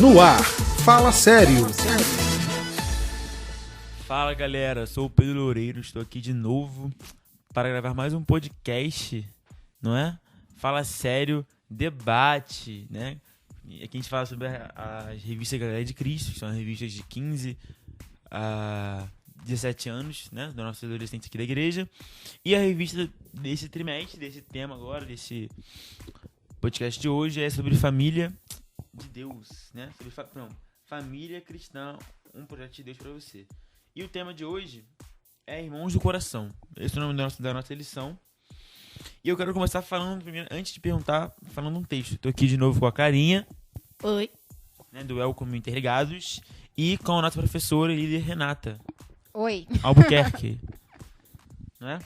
No ar, Fala Sério. Fala galera, sou o Pedro Loureiro, estou aqui de novo para gravar mais um podcast, não é? Fala Sério, debate, né? E aqui a gente fala sobre as revistas Galera de Cristo, que são as revistas de 15 a 17 anos, né? Da nossa adolescente aqui da igreja. E a revista desse trimestre, desse tema agora, desse podcast de hoje é sobre família de Deus, né? Sobre família cristã, um projeto de Deus para você. E o tema de hoje é Irmãos do Coração. Esse é o nome da nossa lição. E eu quero começar falando, primeiro, antes de perguntar, falando um texto. Estou aqui de novo com a Carinha. Oi. Né, do Welcome Interligados. E com a nossa professora e líder Renata. Oi. Albuquerque. Né?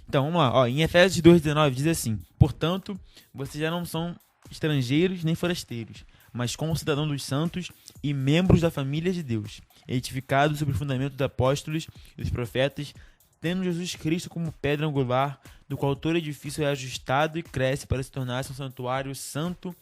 Então, vamos lá. Ó, em Efésios 2,19 diz assim: portanto, vocês já não são estrangeiros nem forasteiros, mas como cidadãos dos santos e membros da família de Deus, edificados sobre o fundamento dos apóstolos e dos profetas, tendo Jesus Cristo como pedra angular, do qual todo edifício é ajustado e cresce para se tornar um santuário santo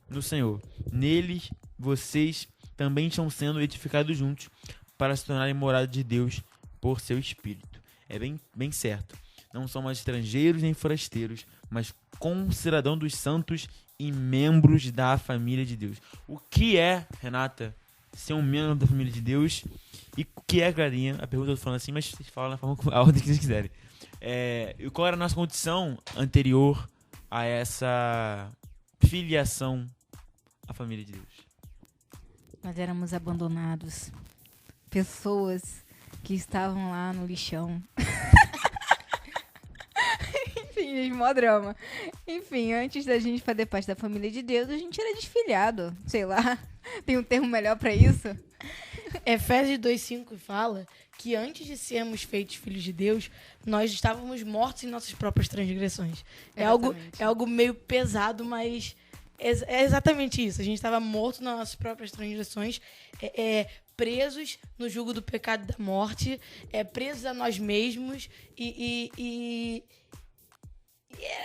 do Senhor. Neles, vocês também estão sendo edificados juntos para se tornarem morada de Deus por seu Espírito. É bem certo. Não são mais estrangeiros nem forasteiros, mas concidadãos dos santos e membros da família de Deus. O que é, Renata, ser um membro da família de Deus? E o que é, Clarinha? A pergunta eu tô falando assim, mas vocês falam na forma, a ordem que vocês quiserem. E qual era a nossa condição anterior a essa filiação à família de Deus? Nós éramos abandonados. Pessoas que estavam lá no lixão. Enfim, mó drama. Enfim, antes da gente fazer parte da família de Deus, a gente era desfiliado. Sei lá, tem um termo melhor pra isso? Efésios 2,5 fala que antes de sermos feitos filhos de Deus, nós estávamos mortos em nossas próprias transgressões. É algo meio pesado, mas é exatamente isso. A gente estava morto nas nossas próprias transgressões, presos no jugo do pecado e da morte, presos a nós mesmos e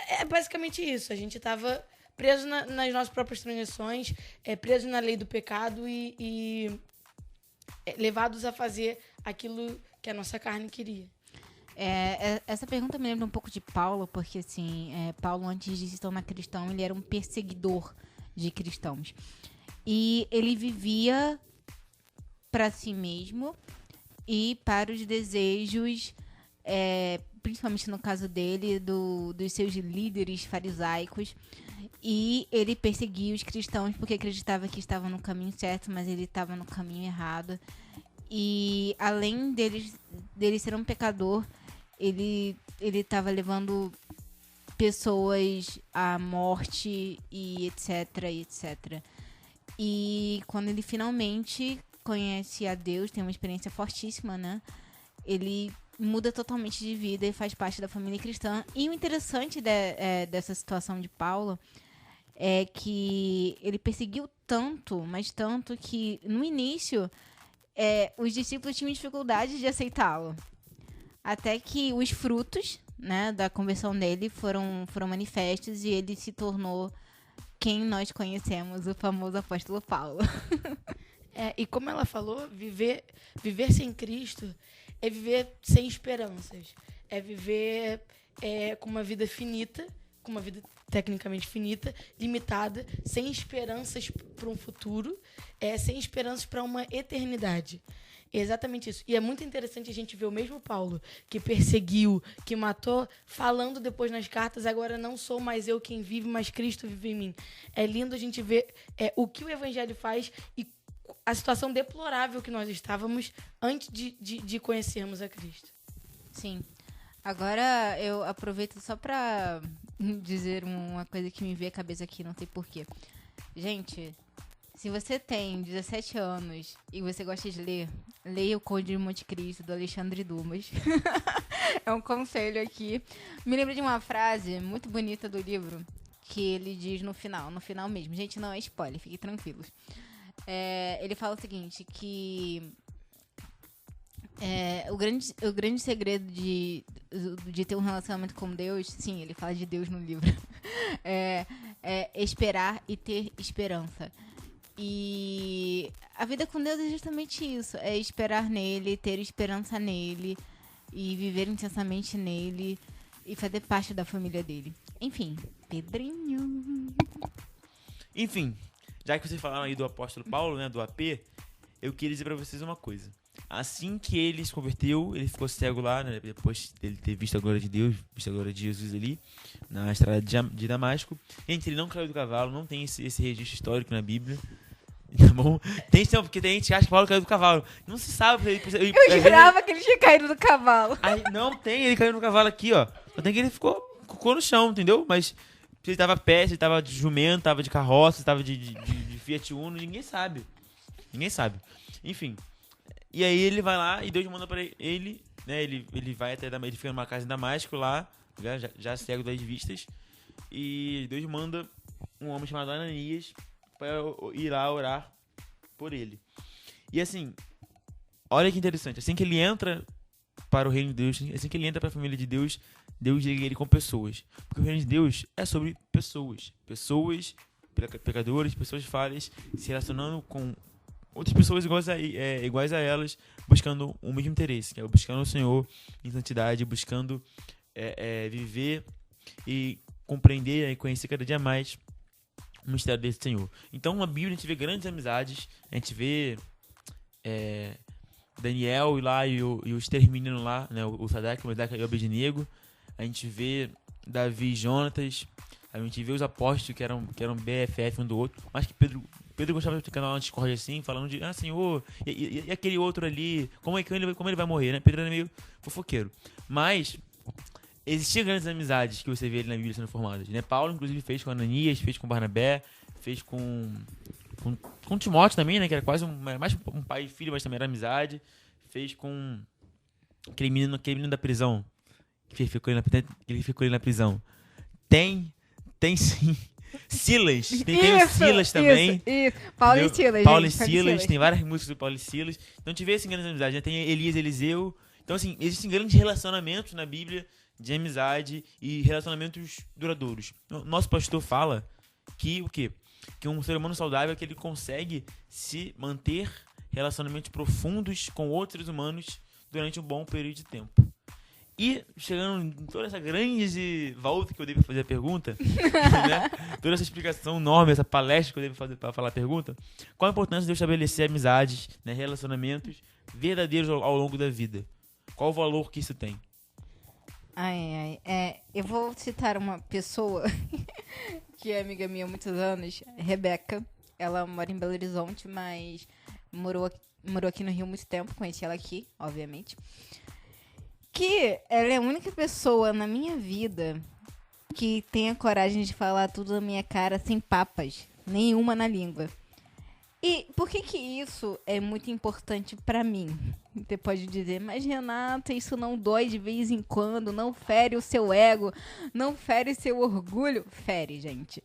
é basicamente isso. A gente estava preso nas nossas próprias transgressões, preso na lei do pecado e levados a fazer aquilo que a nossa carne queria. Essa pergunta me lembra um pouco de Paulo, porque assim, Paulo, antes de se tornar cristão, ele era um perseguidor de cristãos. E ele vivia para si mesmo e para os desejos, principalmente no caso dele, dos seus líderes farisaicos. E ele perseguia os cristãos porque acreditava que estavam no caminho certo, mas ele estava no caminho errado. E além dele ser um pecador, ele estava levando pessoas à morte e etc. E quando ele finalmente conhece a Deus, tem uma experiência fortíssima, né? Ele muda totalmente de vida e faz parte da família cristã. E o interessante dessa situação de Paulo é que ele perseguiu tanto, mas tanto, que no início os discípulos tinham dificuldade de aceitá-lo. Até que os frutos, né, da conversão dele foram manifestos e ele se tornou quem nós conhecemos, o famoso apóstolo Paulo. E como ela falou, viver sem Cristo é viver sem esperanças. É viver com uma vida finita, com uma vida tecnicamente finita, limitada, sem esperanças para um futuro, sem esperanças para uma eternidade. É exatamente isso. E é muito interessante a gente ver o mesmo Paulo, que perseguiu, que matou, falando depois nas cartas: agora não sou mais eu quem vive, mas Cristo vive em mim. É lindo a gente ver o que o Evangelho faz e a situação deplorável que nós estávamos antes de conhecermos a Cristo. Sim. Agora eu aproveito só para dizer uma coisa que me veio à cabeça aqui, não sei porquê. Gente, se você tem 17 anos e você gosta de ler, leia o Conde de Monte Cristo, do Alexandre Dumas. É um conselho aqui. Me lembro de uma frase muito bonita do livro, que ele diz no final mesmo. Gente, não é spoiler, fiquem tranquilos. Ele fala o seguinte, que o grande segredo de ter um relacionamento com Deus, sim, ele fala de Deus no livro, é esperar e ter esperança. E a vida com Deus é justamente isso. É esperar nele, ter esperança nele e viver intensamente nele e fazer parte da família dele. Enfim, Pedrinho. Enfim, já que vocês falaram aí do apóstolo Paulo, né, do AP, eu queria dizer pra vocês uma coisa. Assim que ele se converteu, ele ficou cego lá, né, depois dele ter visto a glória de Deus, visto a glória de Jesus ali, na estrada de Damasco. Gente, ele não caiu do cavalo, não tem esse registro histórico na Bíblia. Tá bom? Porque tem gente que acha que Paulo caiu do cavalo. Não se sabe. Eu jurava que ele tinha caído do cavalo. Aí, não tem, ele caiu no cavalo aqui, ó. Só tem que ele ficou no chão, entendeu? Mas se ele tava a pé, se ele tava de jumento, tava de carroça, se tava de Fiat Uno, ninguém sabe. Ninguém sabe. Enfim. E aí ele vai lá e Deus manda pra ele, né? Ele vai até ele fica numa casa em Damasco lá, já cego das vistas. E Deus manda um homem chamado Ananias para ir lá orar por ele. E assim, olha que interessante. Assim que ele entra para o reino de Deus, assim que ele entra para a família de Deus, Deus liga ele com pessoas. Porque o reino de Deus é sobre pessoas. Pessoas, pecadores, pessoas falhas, se relacionando com outras pessoas iguais a elas, buscando o mesmo interesse, que é buscando o Senhor em santidade, buscando viver e compreender e conhecer cada dia mais o mistério desse Senhor. Então, na Bíblia, a gente vê grandes amizades, a gente vê Daniel e os três meninos lá, né, o Sadraque, o Mesaque e o Abednego. A gente vê Davi e Jonatas, a gente vê os apóstolos que eram BFF um do outro, mas que Pedro gostava de ficar na discórdia assim, falando de, Senhor, e aquele outro ali, como ele vai morrer, né? Pedro era meio fofoqueiro. Mas existiam grandes amizades que você vê ali na Bíblia sendo formadas, né? Paulo, inclusive, fez com Ananias, fez com Barnabé, fez com Timóteo também, né? Que era quase mais um pai e filho, mas também era amizade. Fez com aquele menino da prisão, que ele ficou ali na prisão. Tem sim. Silas, tem o Silas também. Isso. Paulo e Silas. Paulo e Silas, tem várias músicas do Paulo e Silas. Então, tive assim, grandes amizades, né? Tem Elias e Eliseu. Então, assim, existem grandes relacionamentos na Bíblia de amizade e relacionamentos duradouros. Nosso pastor fala que o quê? Que um ser humano saudável é que ele consegue se manter relacionamentos profundos com outros seres humanos durante um bom período de tempo. E, chegando em toda essa grande volta que eu devo fazer a pergunta, né? Toda essa explicação enorme, essa palestra que eu devo fazer para falar a pergunta, qual a importância de eu estabelecer amizades, né, relacionamentos verdadeiros ao longo da vida? Qual o valor que isso tem? Eu vou citar uma pessoa que é amiga minha há muitos anos, Rebeca. Ela mora em Belo Horizonte, mas morou aqui no Rio há muito tempo. Conheci ela aqui, obviamente. Que ela é a única pessoa na minha vida que tem a coragem de falar tudo na minha cara sem papas, nenhuma na língua. E por que isso é muito importante pra mim? Você pode dizer, mas Renata, isso não dói de vez em quando, não fere o seu ego, não fere seu orgulho. Fere, gente.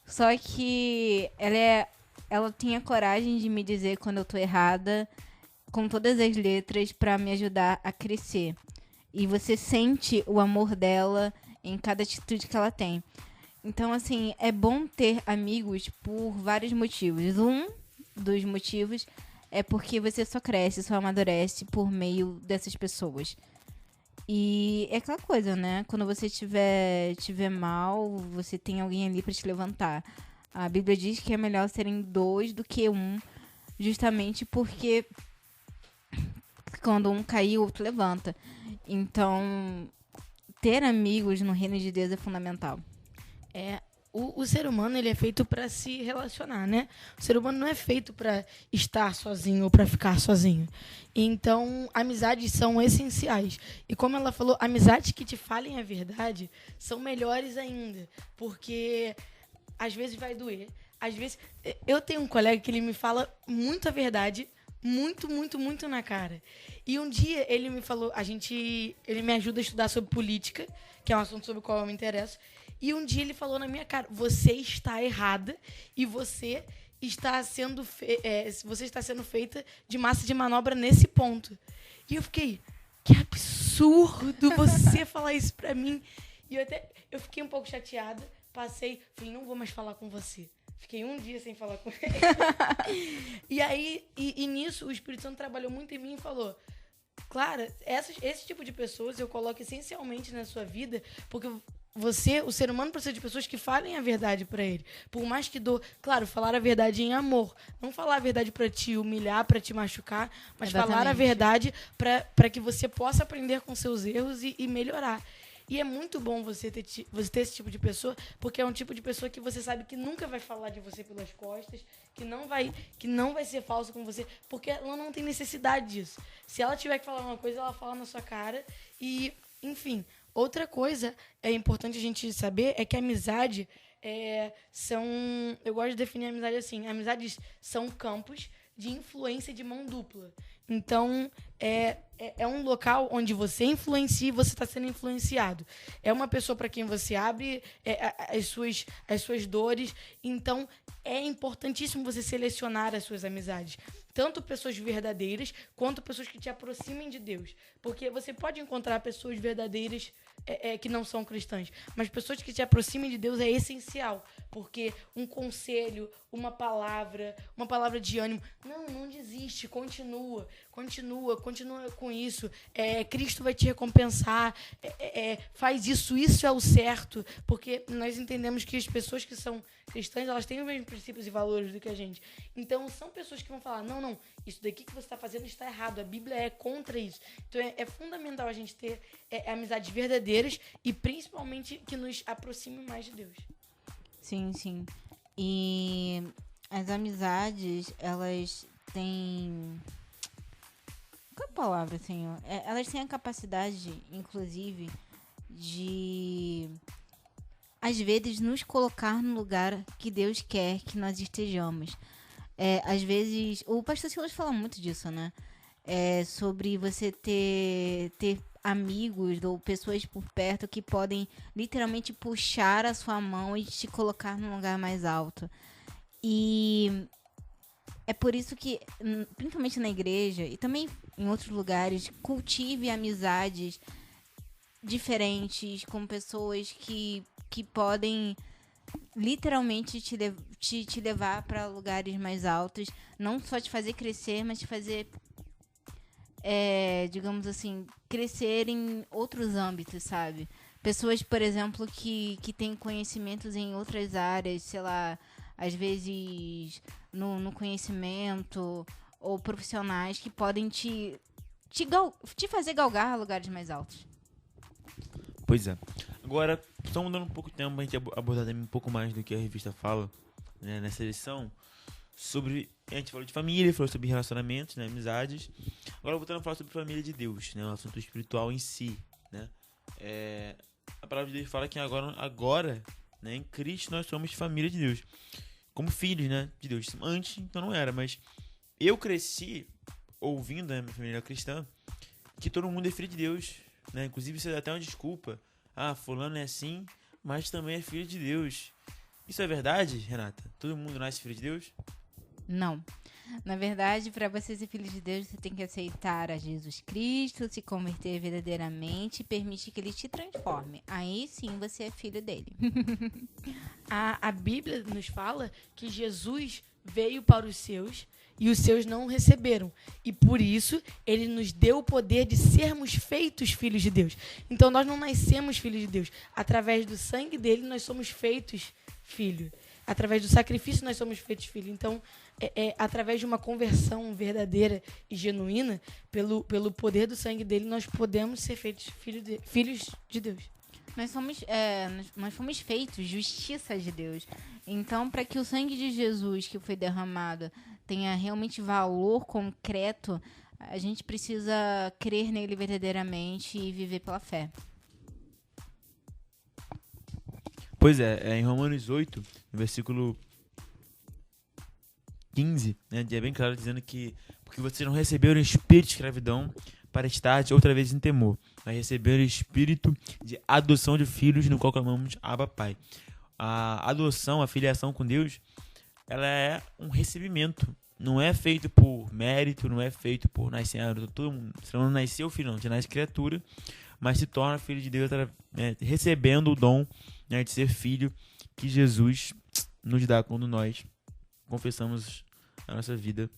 Só que ela tem a coragem de me dizer quando eu tô errada, com todas as letras, pra me ajudar a crescer. E você sente o amor dela em cada atitude que ela tem. Então, assim, é bom ter amigos por vários motivos. Um dos motivos é porque você só cresce, só amadurece por meio dessas pessoas. E é aquela coisa, né? Quando você tiver mal, você tem alguém ali pra te levantar. A Bíblia diz que é melhor serem 2 do que 1, justamente porque quando um cair, o outro levanta. Então, ter amigos no reino de Deus é fundamental. O ser humano, ele é feito para se relacionar, né? O ser humano não é feito para estar sozinho ou para ficar sozinho. Então, amizades são essenciais. E como ela falou, amizades que te falem a verdade são melhores ainda. Porque às vezes vai doer. Às vezes, eu tenho um colega que ele me fala muito a verdade, muito, muito, muito na cara. E um dia ele me falou, ele me ajuda a estudar sobre política, que é um assunto sobre o qual eu me interesso. E um dia ele falou na minha cara, você está errada e você está sendo feita de massa de manobra nesse ponto. E eu fiquei, que absurdo você falar isso pra mim. E eu fiquei um pouco chateada, falei, não vou mais falar com você. Fiquei um dia sem falar com ele. E aí, nisso, o Espírito Santo trabalhou muito em mim e falou... Claro, esse tipo de pessoas eu coloco essencialmente na sua vida, porque você, o ser humano, precisa de pessoas que falem a verdade pra ele. Por mais que claro, falar a verdade em amor. Não falar a verdade pra te humilhar, pra te machucar, mas Exatamente. falar a verdade pra que você possa aprender com seus erros e melhorar. E é muito bom você ter esse tipo de pessoa, porque é um tipo de pessoa que você sabe que nunca vai falar de você pelas costas, que não vai ser falso com você, porque ela não tem necessidade disso. Se ela tiver que falar uma coisa, ela fala na sua cara. E, enfim, outra coisa é importante a gente saber é que a amizade eu gosto de definir a amizade assim: amizades são campos de influência de mão dupla. Então, é um local onde você influencia e você está sendo influenciado. É uma pessoa para quem você abre as suas dores. Então, é importantíssimo você selecionar as suas amizades. Tanto pessoas verdadeiras, quanto pessoas que te aproximem de Deus. Porque você pode encontrar pessoas verdadeiras que não são cristãs, mas pessoas que te aproximem de Deus é essencial. Porque um conselho, uma palavra de ânimo, não desiste, continua com isso. Cristo vai te recompensar, faz isso é o certo. Porque nós entendemos que as pessoas que são cristãs, elas têm os mesmos princípios e valores do que a gente. Então, são pessoas que vão falar, não, isso daqui que você está fazendo está errado, a Bíblia é contra isso. Então, é fundamental a gente ter amizades verdadeiras e, principalmente, que nos aproximem mais de Deus. Sim, sim. E as amizades, elas têm... Qual é a palavra, Senhor? Elas têm a capacidade, inclusive, de... às vezes, nos colocar no lugar que Deus quer que nós estejamos. Às vezes, o pastor Silas fala muito disso, né? Sobre você ter amigos ou pessoas por perto que podem literalmente puxar a sua mão e te colocar num lugar mais alto. E é por isso que, principalmente na igreja e também em outros lugares, cultive amizades diferentes com pessoas que podem literalmente te levar para lugares mais altos, não só te fazer crescer, mas te fazer, digamos assim, crescer em outros âmbitos, sabe? Pessoas, por exemplo, que têm conhecimentos em outras áreas, sei lá, às vezes no conhecimento, ou profissionais que podem te fazer galgar lugares mais altos. Pois é. Agora, só mudando um pouco de tempo, a gente abordar também um pouco mais do que a revista fala, né, nessa edição, a gente falou de família, falou sobre relacionamentos, né, amizades. Agora voltando a falar sobre família de Deus, né, o assunto espiritual em si, né. A palavra de Deus fala que agora, né, em Cristo nós somos família de Deus, como filhos, né, de Deus. Antes, então não era, mas eu cresci ouvindo, né, minha família cristã, que todo mundo é filho de Deus, né, inclusive isso é até uma desculpa. Fulano é assim, mas também é filho de Deus. Isso é verdade, Renata? Todo mundo nasce filho de Deus? Não. Na verdade, para você ser filho de Deus, você tem que aceitar a Jesus Cristo, se converter verdadeiramente e permitir que ele te transforme. Aí sim você é filho dele. A Bíblia nos fala que Jesus veio para os seus e os seus não o receberam. E por isso, ele nos deu o poder de sermos feitos filhos de Deus. Então, nós não nascemos filhos de Deus. Através do sangue dele, nós somos feitos filhos. Através do sacrifício, nós somos feitos filhos. Então, através de uma conversão verdadeira e genuína, pelo poder do sangue dele, nós podemos ser feitos filhos de Deus. Nós fomos feitos justiça de Deus. Então, para que o sangue de Jesus que foi derramado tenha realmente valor concreto, a gente precisa crer nele verdadeiramente e viver pela fé. Pois é, em Romanos 8, no versículo 15, né, é bem claro dizendo que porque vocês não receberam o espírito de escravidão para estar outra vez em temor, mas receberam o espírito de adoção de filhos, no qual clamamos Abba Pai. A adoção, a filiação com Deus, ela é um recebimento. Não é feito por mérito, não é feito por nascer. Todo mundo, você não nasceu filho, não, você nasce criatura, mas se torna filho de Deus, recebendo o dom, né, de ser filho que Jesus nos dá quando nós confessamos a nossa vida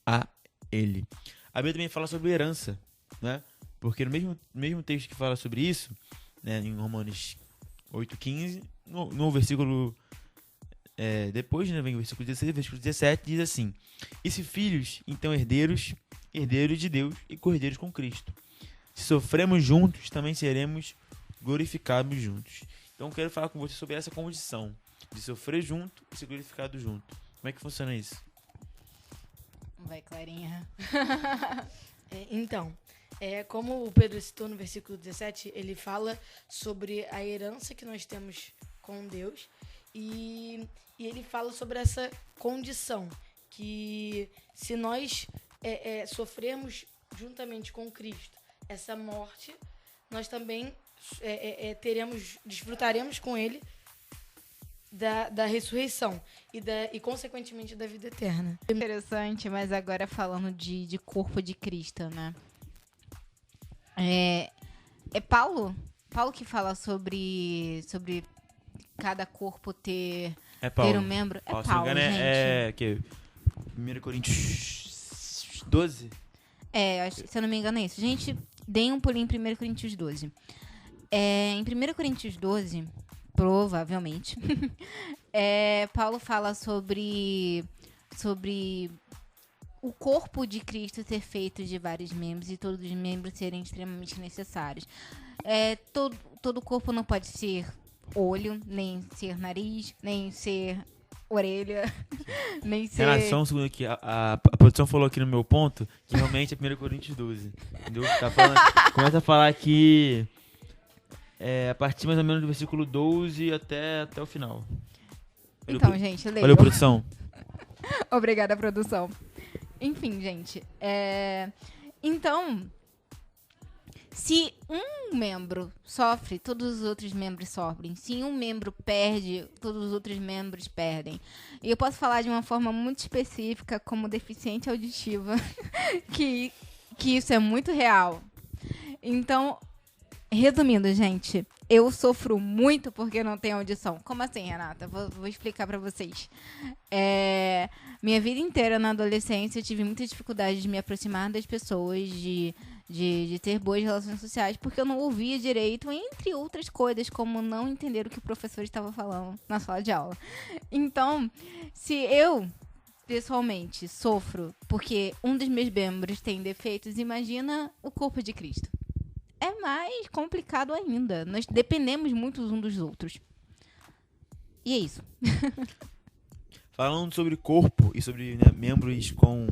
a Ele. A Bíblia também fala sobre herança, né? Porque no mesmo texto que fala sobre isso, né, em Romanos 8,15, no versículo depois, né, vem o versículo 16, versículo 17, diz assim: e se filhos, então herdeiros de Deus e co-herdeiros com Cristo. Se sofremos juntos, também seremos glorificados juntos. Então, eu quero falar com você sobre essa condição de sofrer junto e ser glorificado junto. Como é que funciona isso? Vai, Clarinha. Então, como o Pedro citou no versículo 17, ele fala sobre a herança que nós temos com Deus e ele fala sobre essa condição, que se nós sofrermos juntamente com Cristo essa morte, nós também desfrutaremos com Ele da ressurreição e consequentemente da vida eterna. Interessante, mas agora falando de corpo de Cristo, né? É Paulo que fala sobre cada corpo ter um membro. É Paulo, gente. Que 1 Coríntios 12? Se eu não me engano é isso. Gente, deem um pulinho em 1 Coríntios 12. Em 1 Coríntios 12, provavelmente, Paulo fala sobre o corpo de Cristo ser feito de vários membros e todos os membros serem extremamente necessários. Todo corpo não pode ser olho, nem ser nariz, nem ser orelha, nem ser... Renato, só um segundo aqui. A produção falou aqui no meu ponto que realmente é 1 Coríntios 12. Entendeu? Começa a falar aqui a partir mais ou menos do versículo 12 até o final. Gente, leia. Valeu, produção. Obrigada, produção. Enfim, gente. Então, se um membro sofre, todos os outros membros sofrem. Se um membro perde, todos os outros membros perdem. E eu posso falar de uma forma muito específica, como deficiente auditiva, que isso é muito real. Então, resumindo, gente, eu sofro muito porque não tenho audição. Como assim, Renata? Vou explicar pra vocês. Minha vida inteira, na adolescência, eu tive muita dificuldade de me aproximar das pessoas, de ter boas relações sociais, porque eu não ouvia direito, entre outras coisas, como não entender o que o professor estava falando na sala de aula. Então, se eu, pessoalmente, sofro porque um dos meus membros tem defeitos, imagina o corpo de Cristo. É mais complicado ainda. Nós dependemos muito uns dos outros. E é isso. Falando sobre corpo e sobre membros com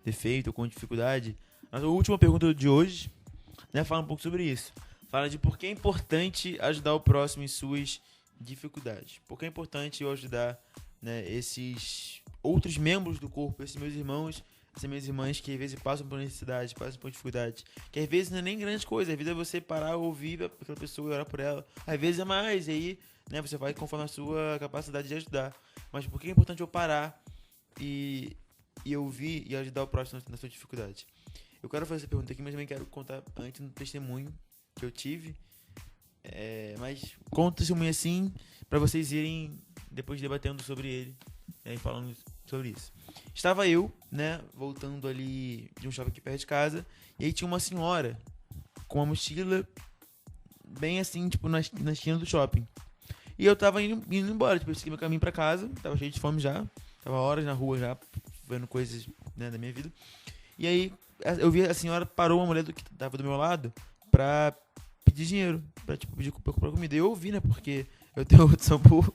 defeito, com dificuldade, a última pergunta de hoje, fala um pouco sobre isso. Fala de por que é importante ajudar o próximo em suas dificuldades. Por que é importante eu ajudar esses outros membros do corpo, esses meus irmãos, essas minhas irmãs que às vezes passam por necessidade, passam por dificuldade. Que às vezes não é nem grande coisa. Às vezes é você parar, ouvir aquela pessoa e orar por ela. Às vezes é mais. E aí você vai conforme a sua capacidade de ajudar. Mas por que é importante eu parar e ouvir e ajudar o próximo na sua dificuldade? Eu quero fazer essa pergunta aqui, mas também quero contar antes um testemunho que eu tive. Mas conto o testemunho assim para vocês irem depois debatendo sobre ele e falando sobre isso. Estava eu, voltando ali de um shopping aqui perto de casa, e aí tinha uma senhora com uma mochila bem assim, tipo, na esquina do shopping. E eu tava indo embora, tipo, eu segui meu caminho pra casa, tava cheio de fome já, tava horas na rua já, vendo coisas, da minha vida. E aí, eu vi a senhora parou uma mulher que tava do meu lado pra pedir dinheiro, pra, tipo, pedir pra comprar comida. E eu ouvi, porque eu tenho audição por...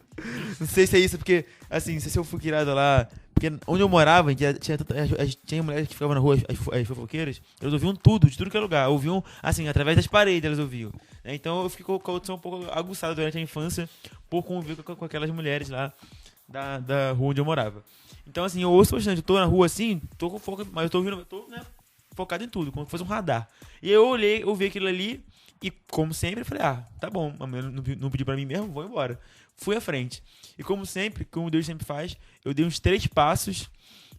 Não sei se é isso, porque, assim, não sei se eu fui criado lá... Porque onde eu morava, tinha mulheres que ficavam na rua, as fofoqueiras, elas ouviam tudo, de tudo que é lugar. Ouviam, assim, através das paredes elas ouviam. Então eu fiquei com a audição um pouco aguçada durante a infância por conviver com aquelas mulheres lá da rua onde eu morava. Então, assim, eu ouço bastante. Eu tô na rua, assim, tô com foco, mas eu tô ouvindo, focado em tudo, como se fosse um radar. E eu ouvi aquilo ali e, como sempre, falei, tá bom, a mulher não pediu pra mim mesmo, vou embora. Fui à frente. E como sempre, como Deus sempre faz, eu dei uns 3 passos,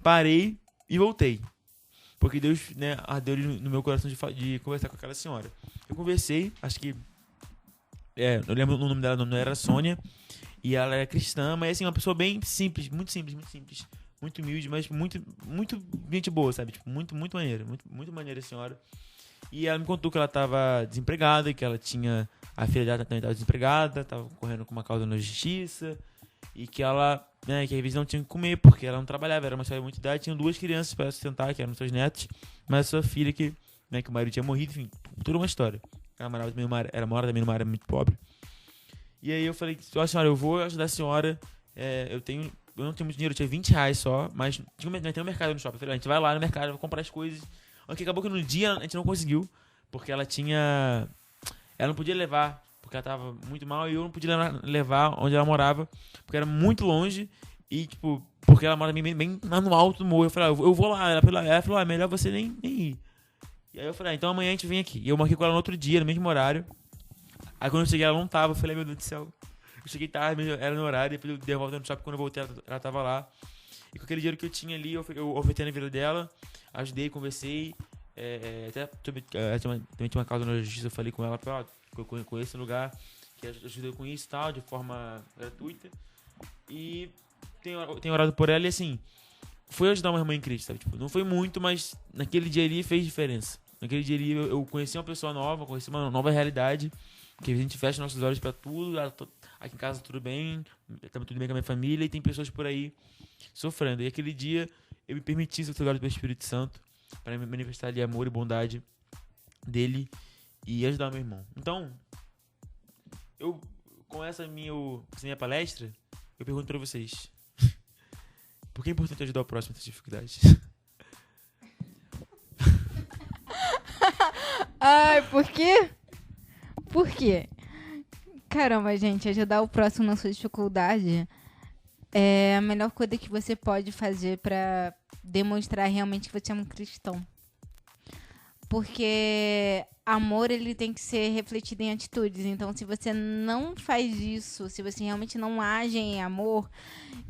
parei e voltei. Porque Deus, ardeu no meu coração de conversar com aquela senhora. Eu conversei, acho que... eu lembro o nome dela, não era Sônia. E ela era cristã, mas assim, uma pessoa bem simples, muito simples, muito simples. Muito humilde, mas muito gente boa, sabe? Tipo, muito maneira. Muito maneira a senhora. E ela me contou que ela tava desempregada, que ela tinha... A filha dela também tava desempregada, tava correndo com uma causa na justiça. E que ela, né, que às vezes não tinha que comer, porque ela não trabalhava, era uma senhora de muita idade. Tinha 2 crianças para sustentar, que eram seus netos. Mas a sua filha, que, né, que o marido tinha morrido, enfim, toda uma história. Ela mora também numa área muito pobre. E aí eu falei, ó, senhora, eu vou ajudar a senhora. Eu não tenho muito dinheiro, eu tinha R$20 só, mas tem um mercado no shopping. Eu falei, a gente vai lá no mercado, vai comprar as coisas. Porque acabou que no dia a gente não conseguiu, porque ela não podia levar, porque ela tava muito mal, e eu não podia levar onde ela morava, porque era muito longe, e tipo, porque ela mora bem no alto do morro. Eu falei, eu vou lá. Ela falou, é melhor você nem ir. E aí eu falei, então amanhã a gente vem aqui. E eu marquei com ela no outro dia, no mesmo horário. Aí quando eu cheguei, ela não tava. Eu falei, meu Deus do céu. Eu cheguei tarde, era no horário, depois eu dei a volta no shopping. Quando eu voltei, ela tava lá. E com aquele dinheiro que eu tinha ali, eu ofertei na vida dela, ajudei, conversei. Até também tinha uma causa na justiça, eu falei com ela, eu conheço um lugar que ajuda com isso e tal, de forma gratuita. E tenho orado por ela e assim, foi ajudar uma irmã em Cristo, sabe? Tipo, não foi muito, mas naquele dia ali fez diferença. Naquele dia ali eu conheci uma pessoa nova, conheci uma nova realidade, que a gente fecha nossos olhos pra tudo. Aqui em casa tudo bem, tá tudo bem com a minha família, e tem pessoas por aí sofrendo. E aquele dia eu me permiti ser auxiliado pelo Espírito Santo para me manifestar ali amor e bondade dele e ajudar meu irmão. Então, eu com essa minha palestra, eu pergunto para vocês: por que é importante ajudar o próximo nessas dificuldades? Ai, por quê? Por quê? Caramba, gente, ajudar o próximo na sua dificuldade é a melhor coisa que você pode fazer pra demonstrar realmente que você é um cristão. Porque amor, ele tem que ser refletido em atitudes. Então, se você não faz isso, se você realmente não age em amor,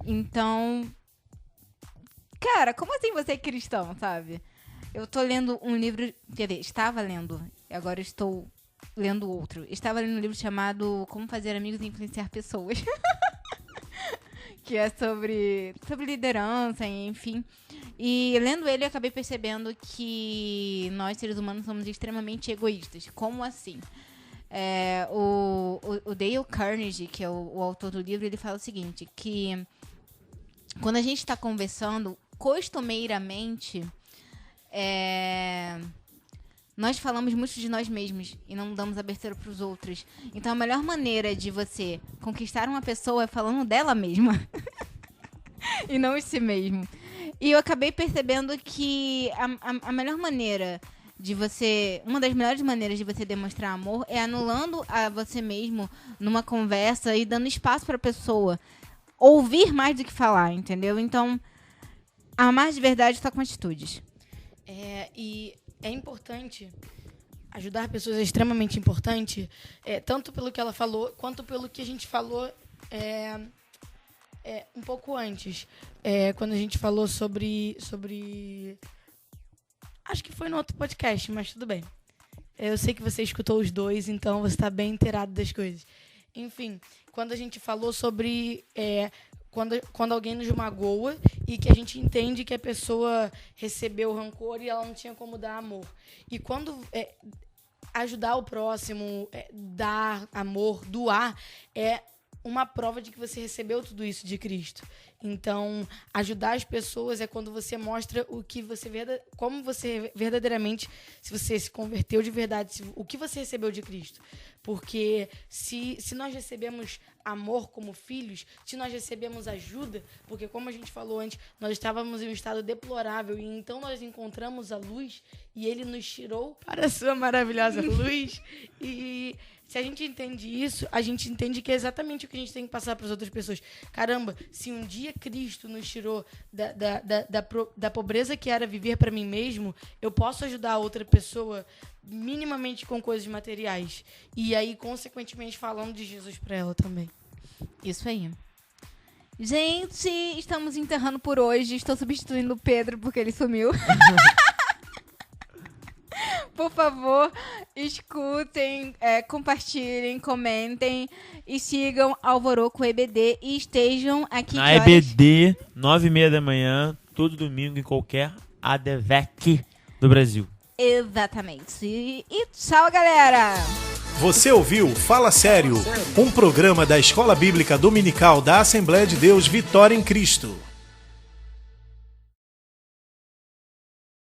então... Cara, como assim você é cristão, sabe? Eu tô lendo um livro... Quer dizer, estava lendo. Agora estou lendo outro. Estava lendo um livro chamado Como Fazer Amigos e Influenciar Pessoas. Que é sobre liderança, enfim. E lendo ele, eu acabei percebendo que nós, seres humanos, somos extremamente egoístas. Como assim? O Dale Carnegie, que é o autor do livro, ele fala o seguinte, que quando a gente está conversando, costumeiramente, nós falamos muito de nós mesmos e não damos abertura para os outros. Então, a melhor maneira de você conquistar uma pessoa é falando dela mesma e não de si mesmo. E eu acabei percebendo que a melhor maneira de você... Uma das melhores maneiras de você demonstrar amor é anulando a você mesmo numa conversa e dando espaço para a pessoa ouvir mais do que falar, entendeu? Então, amar de verdade só com atitudes. E é importante, ajudar pessoas é extremamente importante, tanto pelo que ela falou, quanto pelo que a gente falou um pouco antes. Quando a gente falou sobre... Acho que foi no outro podcast, mas tudo bem. Eu sei que você escutou os dois, então você está bem inteirado das coisas. Enfim, quando a gente falou sobre... Quando alguém nos magoa e que a gente entende que a pessoa recebeu rancor e ela não tinha como dar amor. E quando ajudar o próximo, dar amor, doar, é uma prova de que você recebeu tudo isso de Cristo. Então, ajudar as pessoas é quando você mostra como você verdadeiramente, se você se converteu de verdade, o que você recebeu de Cristo. Porque se nós recebemos amor como filhos, se nós recebemos ajuda, porque como a gente falou antes, nós estávamos em um estado deplorável e então nós encontramos a luz e ele nos tirou para a sua maravilhosa luz. E se a gente entende isso, a gente entende que é exatamente o que a gente tem que passar para as outras pessoas. Caramba, se um dia Cristo nos tirou da pobreza que era viver para mim mesmo, eu posso ajudar a outra pessoa minimamente com coisas materiais. E aí, consequentemente, falando de Jesus para ela também. Isso aí. Gente, estamos enterrando por hoje. Estou substituindo o Pedro porque ele sumiu. Por favor, escutem, compartilhem, comentem e sigam Alvoroco EBD e estejam aqui Na EBD, 9h30 da manhã, todo domingo, em qualquer ADVEC do Brasil. Exatamente. E tchau, galera! Você ouviu Fala Sério, um programa da Escola Bíblica Dominical da Assembleia de Deus Vitória em Cristo.